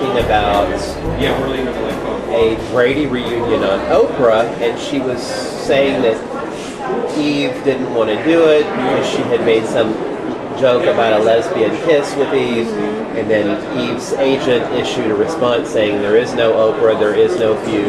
talking about a Brady reunion on Oprah, and she was saying that Eve didn't want to do it because she had made some joke about a lesbian kiss with Eve, and then Eve's agent issued a response saying there is no Oprah, there is no Feud.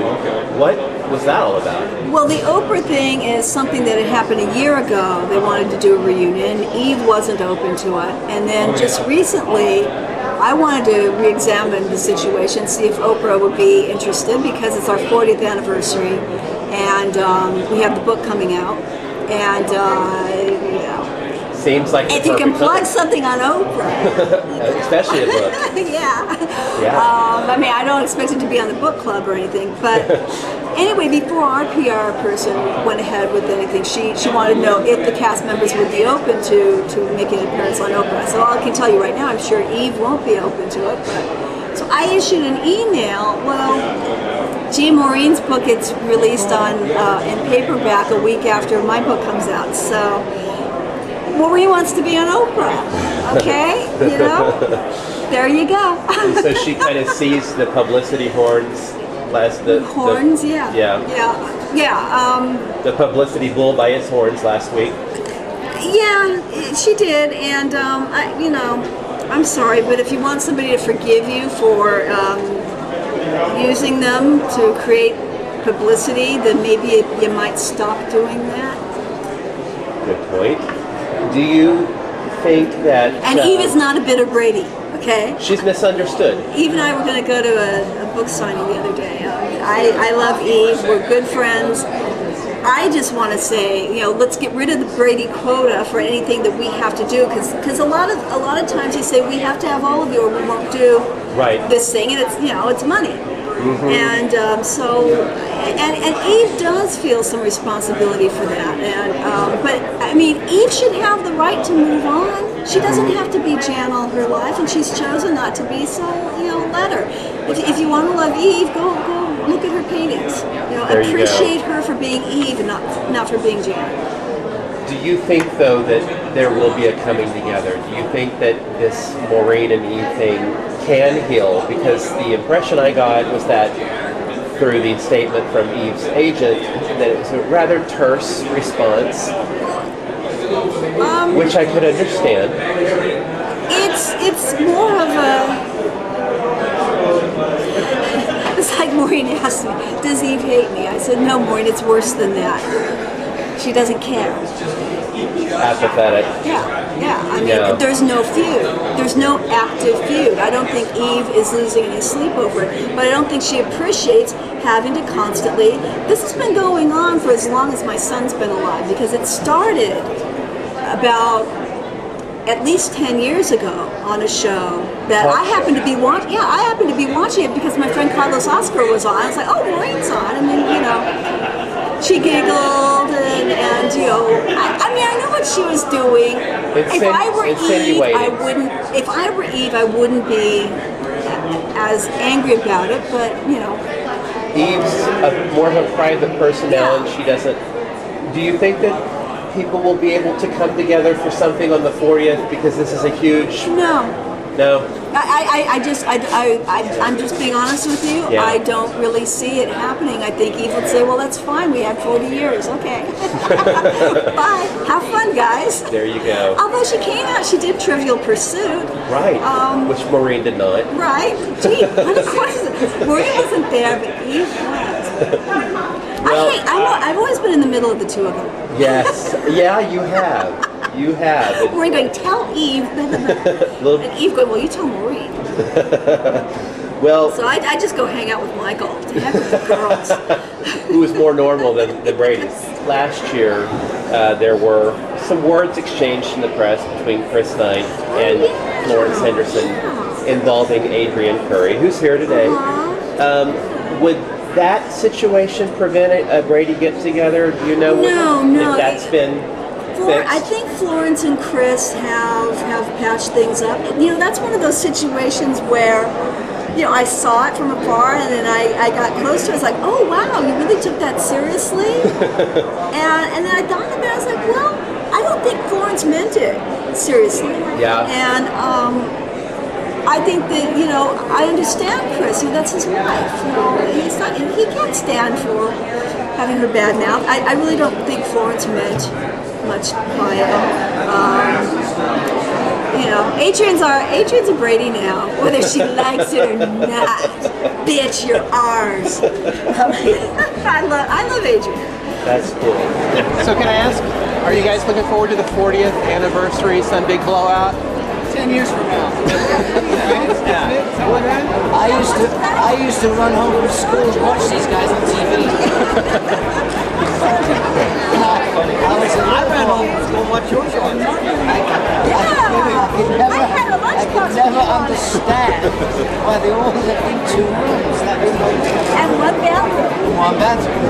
What was that all about? Well, the Oprah thing is something that had happened a year ago. They wanted to do a reunion. Eve wasn't open to it. And then just recently, I wanted to re-examine the situation, see if Oprah would be interested, because it's our 40th anniversary, and we have the book coming out. And, seems like if you can plug something on Oprah. Especially a book. Yeah. I mean, I don't expect it to be on the book club or anything, but anyway, before our PR person went ahead with anything, she wanted to know if the cast members would be open to making an appearance on Oprah. So I can tell you right now, I'm sure Eve won't be open to it. But, so I issued an email. Well, G. Maureen's book gets released on in paperback a week after my book comes out. So Maureen wants to be on Oprah, okay? You know? There you go. So she kind of seized the publicity horns horns, yeah. The publicity bull by its horns last week. Yeah, she did, and I'm sorry, but if you want somebody to forgive you for using them to create publicity, then maybe you might stop doing that. Good point. Do you think that... And Eve is not a bit of Brady, okay? She's misunderstood. Eve and I were going to go to a book signing the other day. I love Eve. We're good friends. I just want to say, let's get rid of the Brady quota for anything that we have to do, because a lot of times they say we have to have all of you or we won't do this thing, and it's it's money. Mm-hmm. And and Eve does feel some responsibility for that. And but I mean, Eve should have the right to move on. She doesn't have to be Jan all her life, and she's chosen not to be. So let her. If you want to love Eve, go look at her paintings. Appreciate her for being Eve and not for being Jan. Do you think though that there will be a coming together? Do you think that this Maureen and Eve thing can heal? Because the impression I got was that through the statement from Eve's agent that it was a rather terse response, which I could understand. It's more of a... It's like Maureen asked me, does Eve hate me? I said, no, Maureen, it's worse than that. She doesn't care. Apathetic. Yeah. I mean, there's no feud. There's no active feud. I don't think Eve is losing any sleep over it, but I don't think she appreciates having to constantly... This has been going on for as long as my son's been alive, because it started about at least 10 years ago on a show that I happened to be watching. Yeah, I happened to be watching it because my friend Carlos Oscar was on. I was like, oh, Maureen's on. And then, she giggled and I mean, I know what she was doing. If I were Eve, I wouldn't be as angry about it, but, Eve's more of a private person now, and she doesn't... Do you think that people will be able to come together for something on the 40th, because this is a huge... No. I'm just being honest with you. Yeah. I don't really see it happening. I think Eve would say, well, that's fine. We had 40 years. Okay. Bye. Have fun, guys. There you go. Although she came out, she did Trivial Pursuit. Right. Which Maureen did not. Right. Gee, what a question. Maureen wasn't there, but Eve was. I've always been in the middle of the two of them. Yes. Yeah, you have. You have. We're going to tell Eve. And Eve going, well, you tell Maureen. Well. So I just go hang out with Michael. To heck with the girls. Who was more normal than the Brady's. Last year, there were some words exchanged in the press between Chris Knight and Florence Henderson involving Adrianne Curry, who's here today. Would that situation prevent a Brady get-together? Do you know if that's been fixed? I think Florence and Chris have patched things up. That's one of those situations where, I saw it from afar, and then I got close to it. I was like, oh, wow, you really took that seriously? and then I thought about it. I was like, well, I don't think Florence meant it seriously. Yeah. And I think that, you know, I understand Chris. You know, that's his wife. You know, he can't stand for having her bad mouth. I really don't think Florence meant much by it. You know, Adrianne's a Brady now, whether she likes it or not. Bitch, you're ours. I love Adrianne. That's cool. So can I ask, are you guys looking forward to the 40th anniversary, some big blowout? 10 years from now. I used to run home from school and watch these guys on TV. I ran home from school and watched your show on TV. I could never understand why they all lived in 2 rooms. And one bathroom. One bathroom.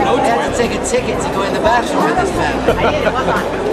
You had to take a ticket to go in the bathroom with this family.